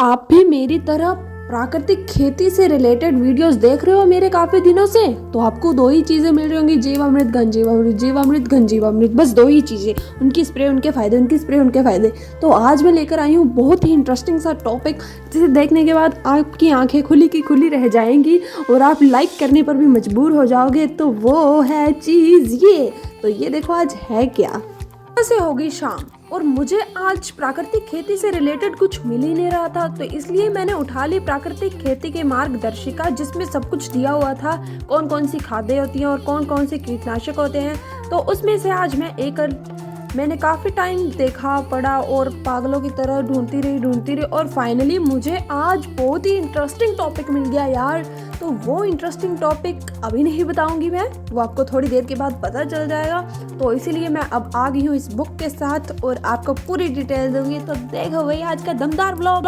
आप भी मेरी तरह प्राकृतिक खेती से रिलेटेड वीडियोस देख रहे हो मेरे काफी दिनों से, तो आपको दो ही चीजें मिल रही होंगी, जीवामृत घन जीवामृत, जीवामृत घन जीवामृत। बस दो ही चीजें, उनकी स्प्रे उनके फायदे, उनकी स्प्रे उनके फायदे। तो आज मैं लेकर आई हूँ बहुत ही इंटरेस्टिंग सा टॉपिक, जिसे देखने के बाद आपकी आंखें खुली की खुली रह जाएंगी और आप लाइक करने पर भी मजबूर हो जाओगे। तो वो है चीज ये। तो ये देखो आज है क्या। से होगी शाम और मुझे आज प्राकृतिक खेती से रिलेटेड कुछ मिल ही नहीं रहा था, तो इसलिए मैंने उठा ली प्राकृतिक खेती के मार्गदर्शिका, जिसमें सब कुछ दिया हुआ था, कौन कौन सी खादें होती हैं और कौन कौन से कीटनाशक होते हैं। तो उसमें से आज मैंने काफ़ी टाइम देखा पढ़ा और पागलों की तरह ढूंढती रही और फाइनली मुझे आज बहुत ही इंटरेस्टिंग टॉपिक मिल गया यार। तो वो इंटरेस्टिंग टॉपिक अभी नहीं बताऊंगी मैं, वो आपको थोड़ी देर के बाद पता चल जाएगा। तो इसीलिए मैं अब आ गई हूँ इस बुक के साथ और आपको पूरी डिटेल दूंगी। तो देखो भाई आज का दमदार vlog.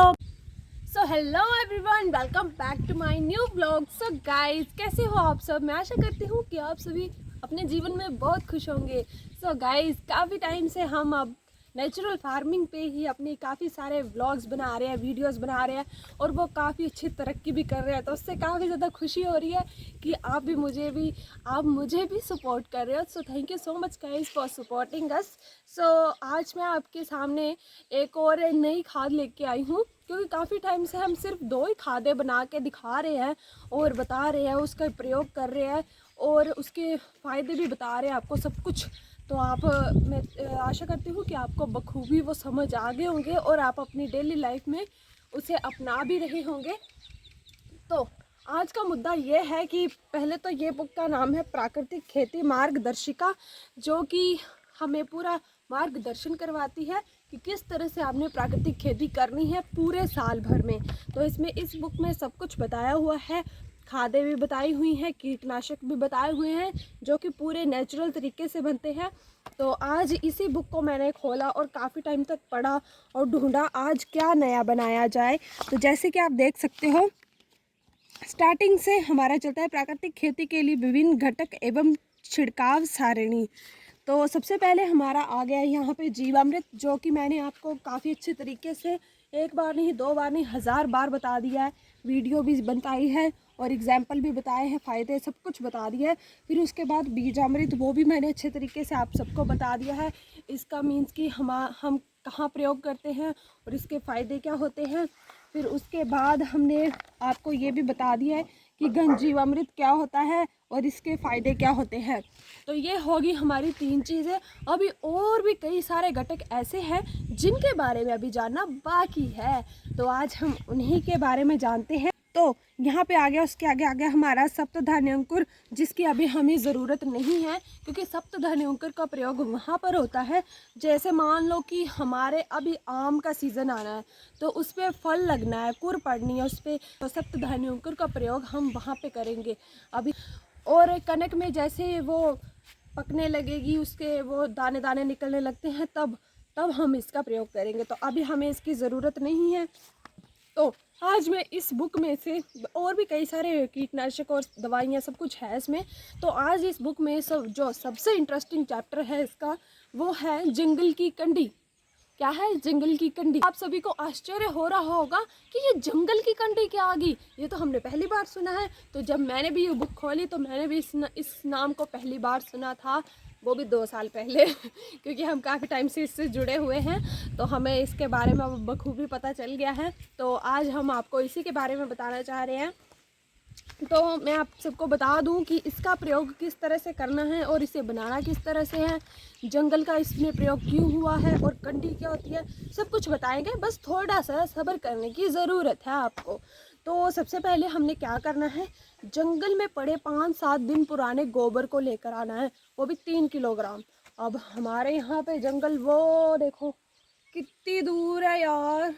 So hello everyone, welcome back to my new vlog. So guys, कैसे हो आप सब? मैं आशा करती हूँ कि आप सभी अपने जीवन में बहुत खुश होंगे। सो गाइस, काफ़ी टाइम से हम अब नेचुरल फार्मिंग पे ही अपने काफ़ी सारे व्लॉग्स बना रहे हैं, वीडियोस बना रहे हैं और वो काफ़ी अच्छी तरक्की भी कर रहे हैं। तो उससे काफ़ी ज़्यादा खुशी हो रही है कि आप मुझे भी सपोर्ट कर रहे हो। So thank you so much guys for supporting us. So आज मैं आपके सामने एक और नई खाद लेके आई हूँ, क्योंकि काफ़ी टाइम से हम सिर्फ दो ही खादें बना के दिखा रहे हैं और बता रहे हैं, उसका प्रयोग कर रहे हैं और उसके फ़ायदे भी बता रहे हैं आपको सब कुछ। तो मैं आशा करती हूँ कि आपको बखूबी वो समझ आ गए होंगे और आप अपनी डेली लाइफ में उसे अपना भी रहे होंगे। तो आज का मुद्दा ये है कि पहले तो ये बुक का नाम है प्राकृतिक खेती मार्गदर्शिका, जो कि हमें पूरा मार्गदर्शन करवाती है कि किस तरह से आपने प्राकृतिक खेती करनी है पूरे साल भर में। तो इस बुक में सब कुछ बताया हुआ है, खादें भी बताई हुई हैं, कीटनाशक भी बताए हुए हैं, जो कि पूरे नेचुरल तरीके से बनते हैं। तो आज इसी बुक को मैंने खोला और काफ़ी टाइम तक पढ़ा और ढूंढा आज क्या नया बनाया जाए। तो जैसे कि आप देख सकते हो, स्टार्टिंग से हमारा चलता है प्राकृतिक खेती के लिए विभिन्न घटक एवं छिड़काव सारणी। तो सबसे पहले हमारा आ गया यहाँ पे जीवामृत, जो कि मैंने आपको काफ़ी अच्छे तरीके से एक बार नहीं, दो बार नहीं, 1000 बार बता दिया है, वीडियो भी बताई है और एग्जाम्पल भी बताए हैं, फ़ायदे सब कुछ बता दिया है। फिर उसके बाद बीजामृत, वो भी मैंने अच्छे तरीके से आप सबको बता दिया है। इसका मीन्स कि हम कहाँ प्रयोग करते हैं और इसके फ़ायदे क्या होते हैं। फिर उसके बाद हमने आपको ये भी बता दिया है कि घन जीवामृत क्या होता है और इसके फ़ायदे क्या होते हैं। तो ये होगी हमारी 3 चीज़ें। अभी और भी कई सारे घटक ऐसे हैं जिनके बारे में अभी जानना बाकी है, तो आज हम उन्हीं के बारे में जानते हैं। तो यहाँ पे आ गया, उसके आगे आ गया हमारा सप्तधान्य अंकुर, जिसकी अभी हमें ज़रूरत नहीं है, क्योंकि सप्तधान्य अंकुर का प्रयोग वहाँ पर होता है जैसे मान लो कि हमारे अभी आम का सीज़न आना है, तो उस पर फल लगना है, कुर पड़नी है उस पर, तो सप्तधान्य अंकुर का प्रयोग हम वहाँ पे करेंगे अभी। और कनक में जैसे वो पकने लगेगी, उसके वो दाने दाने निकलने लगते हैं, तब हम इसका प्रयोग करेंगे। तो अभी हमें इसकी ज़रूरत नहीं है। तो आज मैं इस बुक में से, और भी कई सारे कीटनाशक और दवाइयाँ सब कुछ है इसमें, तो आज इस बुक में जो सबसे इंटरेस्टिंग चैप्टर है इसका, वो है जंगल की कंडी। क्या है जंगल की कंडी? आप सभी को आश्चर्य हो रहा होगा कि ये जंगल की कंडी क्या आ गई, ये तो हमने पहली बार सुना है। तो जब मैंने भी ये बुक खोली तो मैंने भी इस नाम को पहली बार सुना था, वो भी 2 साल पहले क्योंकि हम काफ़ी टाइम से इससे जुड़े हुए हैं, तो हमें इसके बारे में बखूबी पता चल गया है। तो आज हम आपको इसी के बारे में बताना चाह रहे हैं। तो मैं आप सबको बता दूं कि इसका प्रयोग किस तरह से करना है और इसे बनाना किस तरह से है, जंगल का इसमें प्रयोग क्यों हुआ है और कंडी क्या होती है, सब कुछ बताएंगे। बस थोड़ा सा सब्र करने की ज़रूरत है आपको। तो सबसे पहले हमने क्या करना है, जंगल में पड़े 5-7 दिन पुराने गोबर को लेकर आना है, वो भी 3 किलोग्राम। अब हमारे यहाँ पे जंगल वो देखो कितनी दूर है यार,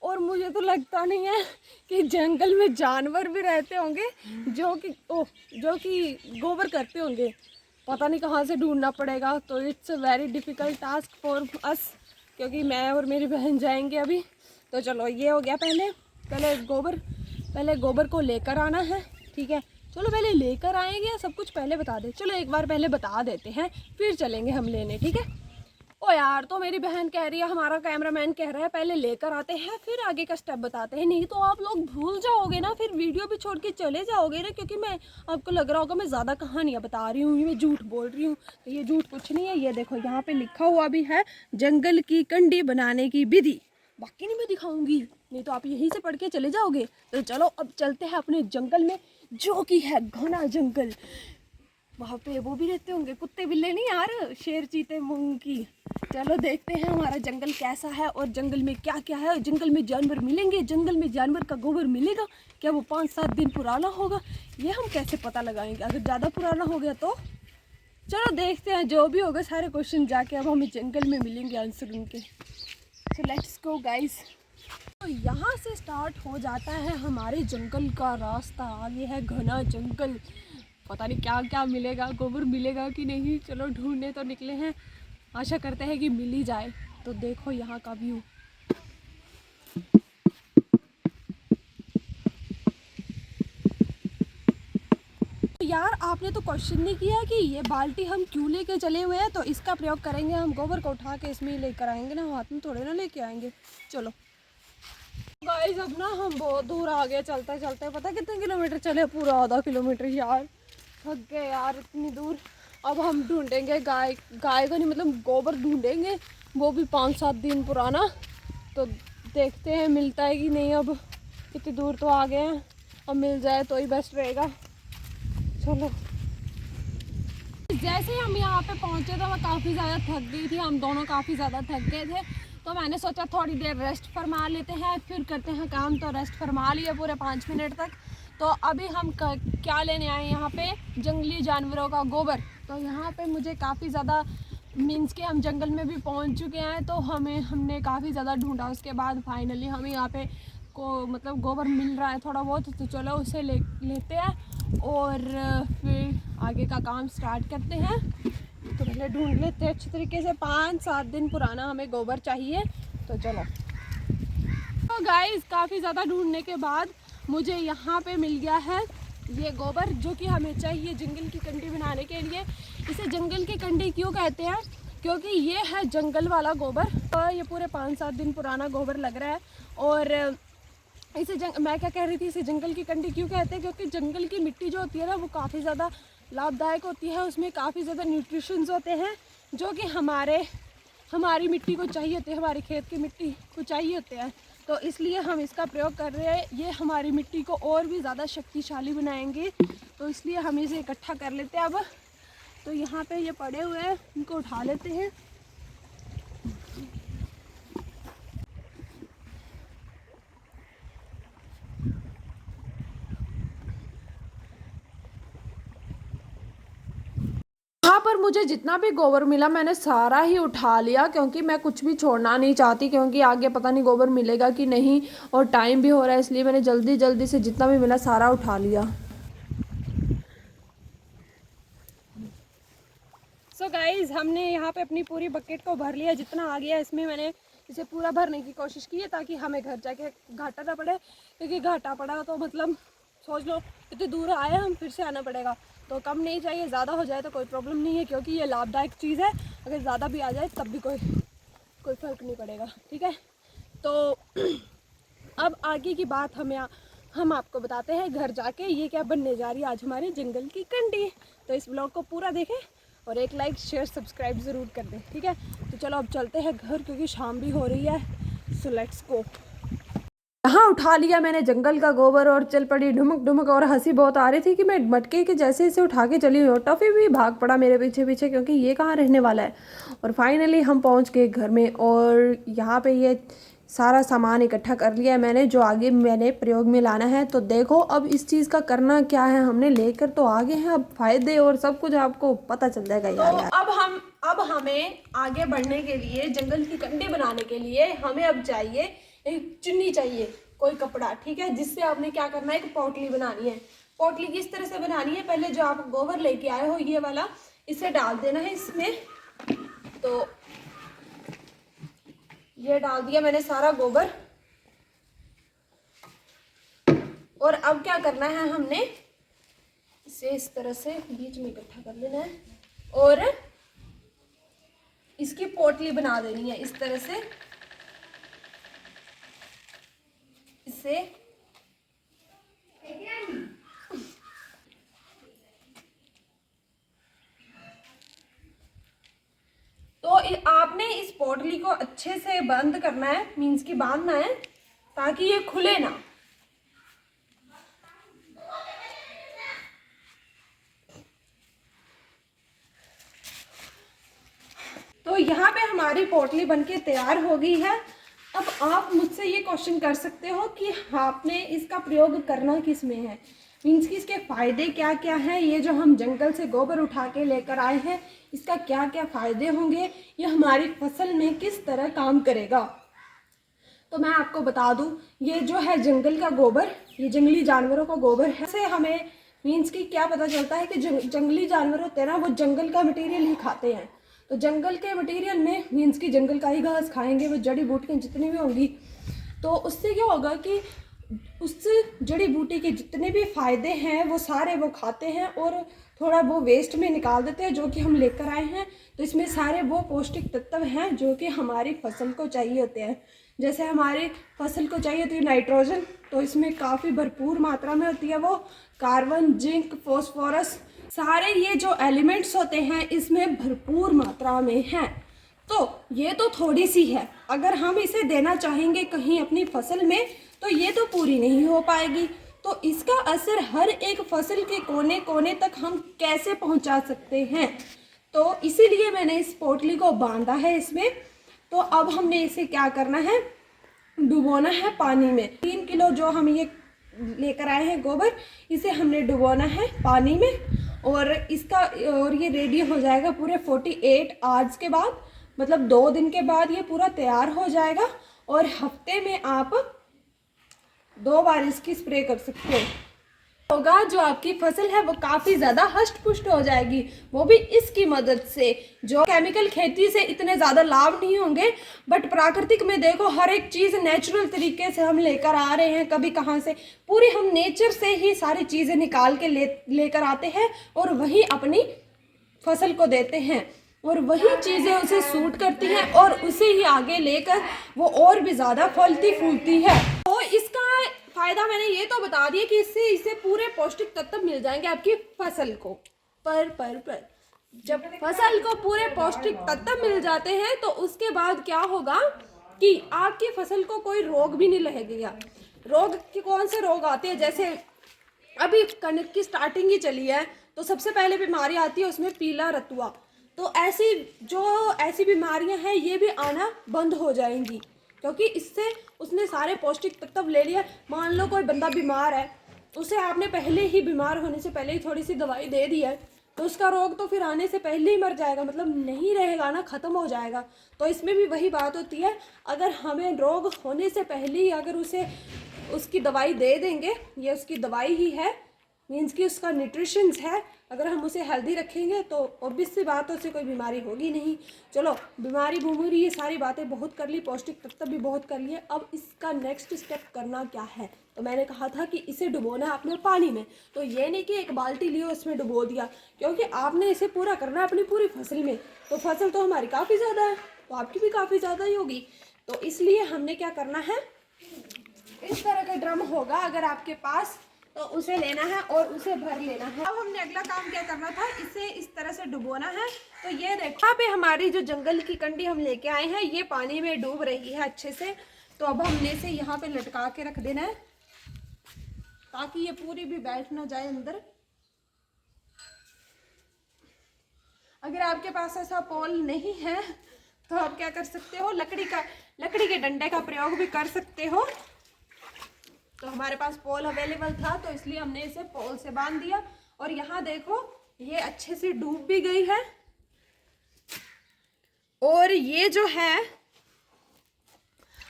और मुझे तो लगता नहीं है कि जंगल में जानवर भी रहते होंगे जो कि गोबर करते होंगे। पता नहीं कहाँ से ढूंढना पड़ेगा। तो it's a very difficult task for us, क्योंकि मैं और मेरी बहन जाएंगे अभी। तो चलो ये हो गया, पहले गोबर को लेकर आना है, ठीक है। चलो पहले लेकर आएंगे या सब कुछ पहले बता दें? चलो एक बार पहले बता देते हैं, फिर चलेंगे हम लेने, ठीक है। ओ यार, तो मेरी बहन कह रही है, हमारा कैमरामैन कह रहा है पहले लेकर आते हैं फिर आगे का स्टेप बताते हैं, नहीं तो आप लोग भूल जाओगे ना, फिर वीडियो भी छोड़ के चले जाओगे ना, क्योंकि मैं आपको लग रहा होगा मैं ज़्यादा कहानियाँ बता रही हूँ, मैं झूठ बोल रही हूँ। तो ये झूठ कुछ नहीं है, ये देखो यहाँ पे लिखा हुआ भी है जंगल की कंडी बनाने की विधि। बाकी नहीं मैं दिखाऊंगी, नहीं तो आप यहीं से पढ़ के चले जाओगे। तो चलो अब चलते हैं अपने जंगल में, जो कि है घना जंगल। वहाँ पे वो भी रहते होंगे कुत्ते बिल्ले, नहीं यार, शेर चीते मंकी। चलो देखते हैं हमारा जंगल कैसा है और जंगल में क्या क्या है। जंगल में जानवर मिलेंगे, जंगल में जानवर का गोबर मिलेगा क्या? वो 5-7 दिन पुराना होगा, ये हम कैसे पता लगाएंगे? अगर ज़्यादा पुराना हो गया तो चलो देखते हैं, जो भी होगा सारे क्वेश्चन जाके अब हमें जंगल में मिलेंगे आंसर उनके। So let's go guys. तो यहाँ से स्टार्ट हो जाता है हमारे जंगल का रास्ता। आगे है घना जंगल, पता नहीं क्या क्या मिलेगा, गोबर मिलेगा कि नहीं। चलो ढूंढने तो निकले हैं, आशा करते हैं कि मिल ही जाए। तो देखो यहाँ का व्यू, यार आपने तो क्वेश्चन नहीं किया कि ये बाल्टी हम क्यों लेके चले हुए हैं। तो इसका प्रयोग करेंगे हम, गोबर को उठा के इसमें लेकर आएंगे ना, हाथ में थोड़े ना लेके आएंगे। चलो गाइस, अब ना हम बहुत दूर आ गए चलते चलते, पता कितने किलोमीटर चले? पूरा आधा किलोमीटर यार, थक गए यार इतनी दूर। अब हम ढूंढेंगे गाय का नहीं, मतलब गोबर ढूंढेंगे, वो भी 5-7 दिन पुराना। तो देखते हैं मिलता है कि नहीं। अब कितनी दूर तो आ गए हैं, अब मिल जाए तो ही बेस्ट रहेगा। चलो, जैसे ही हम यहाँ पे पहुँचे तो मैं काफ़ी ज़्यादा थक गई थी, हम दोनों काफ़ी ज़्यादा थक गए थे। तो मैंने सोचा थोड़ी देर रेस्ट फरमा लेते हैं, फिर करते हैं काम। तो रेस्ट फरमा लिया पूरे 5 मिनट तक। तो अभी हम क्या लेने आए यहाँ पे? जंगली जानवरों का गोबर। तो यहाँ पे मुझे काफ़ी ज़्यादा मीन्स के हम जंगल में भी पहुँच चुके हैं, तो हमने काफ़ी ज़्यादा ढूंढा, उसके बाद फाइनली हमें यहाँ पे को मतलब गोबर मिल रहा है थोड़ा बहुत। तो चलो उसे लेते हैं और फिर आगे का काम स्टार्ट करते हैं। तो पहले ढूंढ लेते हैं अच्छी तरीके से, 5-7 दिन पुराना हमें गोबर चाहिए। तो चलो। तो गाइस, काफ़ी ज़्यादा ढूंढने के बाद मुझे यहाँ पे मिल गया है ये गोबर, जो कि हमें चाहिए जंगल की कंडी बनाने के लिए। इसे जंगल की कंडी क्यों कहते हैं? क्योंकि ये है जंगल वाला गोबर। तो ये पूरे 5-7 दिन पुराना गोबर लग रहा है। और इसे मैं क्या कह रही थी, इसे जंगल की कंडी क्यों कहते हैं? क्योंकि जंगल की मिट्टी जो होती है ना, वो काफ़ी ज़्यादा लाभदायक होती है, उसमें काफ़ी ज़्यादा न्यूट्रिशंस होते हैं, जो कि हमारी मिट्टी को चाहिए होते हैं, हमारे खेत की मिट्टी को चाहिए होते हैं। तो इसलिए हम इसका प्रयोग कर रहे हैं, ये हमारी मिट्टी को और भी ज़्यादा शक्तिशाली बनाएंगे। तो इसलिए हम इसे इकट्ठा कर लेते हैं अब। तो यहाँ पे ये पड़े हुए हैं, इनको उठा लेते हैं। यहाँ पर मुझे जितना भी गोबर मिला मैंने सारा ही उठा लिया, क्योंकि मैं कुछ भी छोड़ना नहीं चाहती, क्योंकि आगे पता नहीं गोबर मिलेगा कि नहीं और टाइम भी हो रहा है, इसलिए मैंने जल्दी जल्दी से जितना भी मिला सारा उठा लिया। सो गाइज, हमने यहाँ पे अपनी पूरी बकेट को भर लिया, जितना आ गया इसमें मैंने इसे पूरा भरने की कोशिश की है, ताकि हमें घर जाके घाटा ना पड़े। क्योंकि घाटा पड़ा तो मतलब सोच लो इतनी दूर आए हम, फिर से आना पड़ेगा। तो कम नहीं चाहिए, ज़्यादा हो जाए तो कोई प्रॉब्लम नहीं है, क्योंकि ये लाभदायक चीज़ है। अगर ज़्यादा भी आ जाए तब भी कोई फ़र्क नहीं पड़ेगा, ठीक है। तो अब आगे की बात हम आपको बताते हैं घर जाके ये क्या बनने जा रही है आज हमारे जंगल की कंडी। तो इस ब्लॉग को पूरा देखें और एक लाइक शेयर सब्सक्राइब ज़रूर कर दें, ठीक है। तो चलो अब चलते हैं घर, क्योंकि शाम भी हो रही है। So let's go. यहाँ उठा लिया मैंने जंगल का गोबर और चल पड़ी ढुमक ढुमक, और हंसी बहुत आ रही थी कि मैं मटके के जैसे इसे उठा के चली हुई, और टॉफी भी भाग पड़ा मेरे पीछे पीछे, क्योंकि ये कहाँ रहने वाला है। और फाइनली हम पहुँच गए घर में, और यहाँ पे ये सारा सामान इकट्ठा कर लिया है मैंने, जो आगे मैंने प्रयोग में लाना है। तो देखो अब इस चीज़ का करना क्या है, हमने लेकर तो आगे हैं, अब फायदे और सब कुछ आपको पता चल जाएगा यार। तो अब हमें आगे बढ़ने के लिए, जंगल की कंडी बनाने के लिए हमें अब चाहिए एक चुन्नी चाहिए, कोई कपड़ा, ठीक है। जिससे आपने क्या करना है, एक पोटली बनानी है। पोटली किस तरह से बनानी है? पहले जो आप गोबर लेके आए हो ये वाला, इसे डाल देना है इसमें। तो ये डाल दिया मैंने सारा गोबर। और अब क्या करना है, हमने इसे इस तरह से बीच में इकट्ठा कर लेना है। और इसकी पोटली बना देनी है इस तरह से। इससे तो आपने इस पोटली को अच्छे से बंद करना है, मीन्स कि बांधना है ताकि ये खुले ना। तो यहाँ पे हमारी पोटली बनके तैयार हो गई है। अब आप मुझसे ये क्वेश्चन कर सकते हो कि आपने इसका प्रयोग करना किस में है, मीन्स कि इसके फ़ायदे क्या क्या हैं। ये जो हम जंगल से गोबर उठा के लेकर आए हैं, इसका क्या क्या फ़ायदे होंगे, ये हमारी फसल में किस तरह काम करेगा। तो मैं आपको बता दूं, ये जो है जंगल का गोबर, ये जंगली जानवरों का गोबर है। इससे हमें मीन्स कि क्या पता चलता है कि जंगली जानवर होते हैं ना, वो जंगल का मटेरियल ही खाते हैं। तो जंगल के मटेरियल में मीन्स कि जंगल का ही घास खाएंगे, वो जड़ी बूटियाँ जितनी भी होंगी, तो उससे क्या होगा कि उस जड़ी बूटी के जितने भी फ़ायदे हैं वो सारे वो खाते हैं और थोड़ा वो वेस्ट में निकाल देते हैं जो कि हम लेकर आए हैं। तो इसमें सारे वो पौष्टिक तत्व हैं जो कि हमारी फसल को चाहिए होते हैं। जैसे हमारी फसल को चाहिए होती है नाइट्रोजन, तो इसमें काफ़ी भरपूर मात्रा में होती है वो। कार्बन, जिंक, फॉस्फोरस, सारे ये जो एलिमेंट्स होते हैं इसमें भरपूर मात्रा में हैं। तो ये तो थोड़ी सी है, अगर हम इसे देना चाहेंगे कहीं अपनी फसल में तो ये तो पूरी नहीं हो पाएगी। तो इसका असर हर एक फसल के कोने कोने तक हम कैसे पहुंचा सकते हैं, तो इसीलिए मैंने इस पोटली को बांधा है इसमें। तो अब हमने इसे क्या करना है, डुबोना है पानी में। 3 किलो जो हम ये लेकर आए हैं गोबर, इसे हमने डुबोना है पानी में और ये रेडी हो जाएगा पूरे 48 आवर्स के बाद, मतलब 2 दिन के बाद ये पूरा तैयार हो जाएगा। और हफ्ते में आप 2 बार इसकी स्प्रे कर सकते होगा। जो आपकी फसल है वो काफ़ी ज़्यादा हष्ट पुष्ट हो जाएगी, वो भी इसकी मदद से। जो केमिकल खेती से इतने ज़्यादा लाभ नहीं होंगे, बट प्राकृतिक में देखो हर एक चीज़ नेचुरल तरीके से हम लेकर आ रहे हैं। कभी कहाँ से पूरी हम नेचर से ही सारी चीज़ें निकाल के लेकर आते हैं और वही अपनी फसल को देते हैं और वही चीज़ें उसे सूट करती हैं और उसे ही आगे लेकर वो और भी ज़्यादा फलती फूलती है। तो इसका फ़ायदा मैंने ये तो बता दिया कि इससे इसे पूरे पौष्टिक तत्व मिल जाएंगे आपकी फसल को। पर जब फसल को पूरे पौष्टिक तत्व मिल जाते हैं तो उसके बाद क्या होगा कि आपकी फसल को कोई रोग भी नहीं लगेगा। रोग के कौन से रोग आते हैं, जैसे अभी कणक की स्टार्टिंग ही चली है तो सबसे पहले बीमारी आती है उसमें पीला रतुआ। तो ऐसी बीमारियां हैं ये भी आना बंद हो जाएंगी, क्योंकि इससे उसने सारे पौष्टिक तत्व ले लिया। मान लो कोई बंदा बीमार है, उसे आपने पहले ही बीमार होने से पहले ही थोड़ी सी दवाई दे दी है, तो उसका रोग तो फिर आने से पहले ही मर जाएगा, मतलब नहीं रहेगा ना, ख़त्म हो जाएगा। तो इसमें भी वही बात होती है, अगर हमें रोग होने से पहले ही अगर उसे उसकी दवाई दे देंगे, ये उसकी दवाई ही है, मीन्स कि उसका न्यूट्रिशंस है, अगर हम उसे हेल्दी रखेंगे तो ऑब्वियस सी बात है उसे कोई बीमारी होगी नहीं। चलो बीमारी ये सारी बातें बहुत कर ली, पौष्टिक तत्व भी बहुत कर लिए। अब इसका नेक्स्ट स्टेप करना क्या है, तो मैंने कहा था कि इसे डुबोना है आपने पानी में। तो ये नहीं कि एक बाल्टी लियो उसमें डुबो दिया, क्योंकि आपने इसे पूरा करना है अपनी पूरी फसल में। तो फसल तो हमारी काफ़ी ज़्यादा है, तो आपकी भी काफ़ी ज़्यादा ही होगी। तो इसलिए हमने क्या करना है, इस तरह का ड्रम होगा अगर आपके पास, तो उसे लेना है और उसे भर लेना है। अब हमने अगला काम क्या करना था, इसे इस तरह से डुबोना है। तो ये देखो यहाँ पे हमारी जो जंगल की कंडी हम लेके आए हैं ये पानी में डूब रही है अच्छे से। तो अब हमने इसे यहाँ पे लटका के रख देना है ताकि ये पूरी भी बैठ ना जाए अंदर। अगर आपके पास ऐसा पोल नहीं है तो आप क्या कर सकते हो, लकड़ी के डंडे का प्रयोग भी कर सकते हो। तो हमारे पास पोल अवेलेबल था तो इसलिए हमने इसे पोल से बांध दिया। और यहाँ देखो ये अच्छे से डूब भी गई है। और ये जो है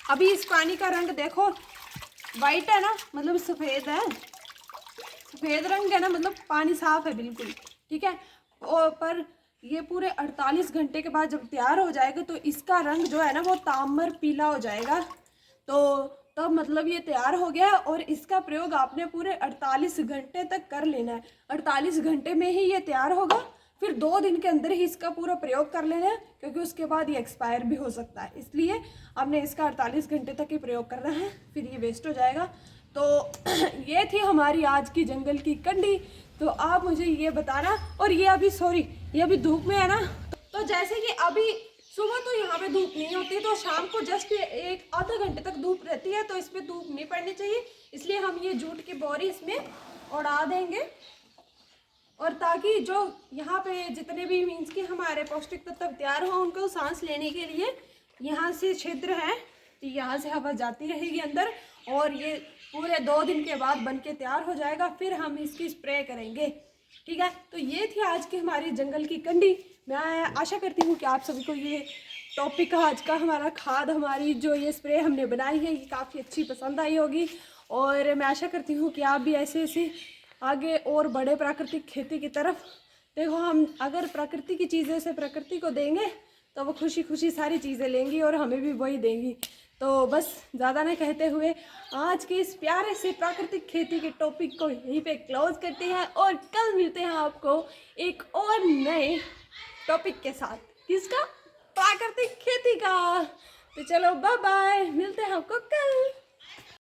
अभी इस पानी का रंग देखो वाइट है ना, मतलब सफ़ेद है, सफ़ेद रंग है ना, मतलब पानी साफ है बिल्कुल, ठीक है। और पर ये पूरे 48 घंटे के बाद जब तैयार हो जाएगा तो इसका रंग जो है ना वो ताम्र पीला हो जाएगा। तो तब मतलब ये तैयार हो गया और इसका प्रयोग आपने पूरे 48 घंटे तक कर लेना है। 48 घंटे में ही ये तैयार होगा, फिर 2 दिन के अंदर ही इसका पूरा प्रयोग कर लेना है, क्योंकि उसके बाद ये एक्सपायर भी हो सकता है। इसलिए आपने इसका 48 घंटे तक ही प्रयोग करना है, फिर ये वेस्ट हो जाएगा। तो ये थी हमारी आज की जंगल की कंडी। तो आप मुझे ये बताना। और ये अभी ये अभी धूप में है ना, तो जैसे कि अभी सुबह तो यहाँ पे धूप नहीं होती, तो शाम को जस्ट एक आधा घंटे तक धूप रहती है, तो इसमें धूप नहीं पड़नी चाहिए। इसलिए हम ये जूट की बोरी इसमें उड़ा देंगे, और ताकि जो यहाँ पे जितने भी मीन्स कि हमारे पौष्टिक तत्व तैयार हो, उनको सांस लेने के लिए यहाँ से छिद्र है, तो यहाँ से हवा जाती रहेगी अंदर, और ये पूरे 2 दिन के बाद बन के तैयार हो जाएगा। फिर हम इसकी स्प्रे करेंगे, ठीक है। तो ये थी आज की हमारी जंगल की कंडी। मैं आशा करती हूँ कि आप सभी को ये टॉपिक आज का हमारा खाद, हमारी जो ये स्प्रे हमने बनाई है, ये काफ़ी अच्छी पसंद आई होगी। और मैं आशा करती हूँ कि आप भी ऐसे ऐसे आगे और बड़े प्राकृतिक खेती की तरफ। देखो, हम अगर प्रकृति की चीज़ें से प्रकृति को देंगे तो वो खुशी खुशी सारी चीज़ें लेंगी और हमें भी वही देंगी। तो बस ज़्यादा नहीं कहते हुए आज के इस प्यारे से प्राकृतिक खेती के टॉपिक को यहीं पे क्लोज करते हैं, और कल मिलते हैं आपको एक और नए टॉपिक के साथ। किसका? प्राकृतिक खेती का। तो चलो बाय बाय, मिलते हैं आपको कल।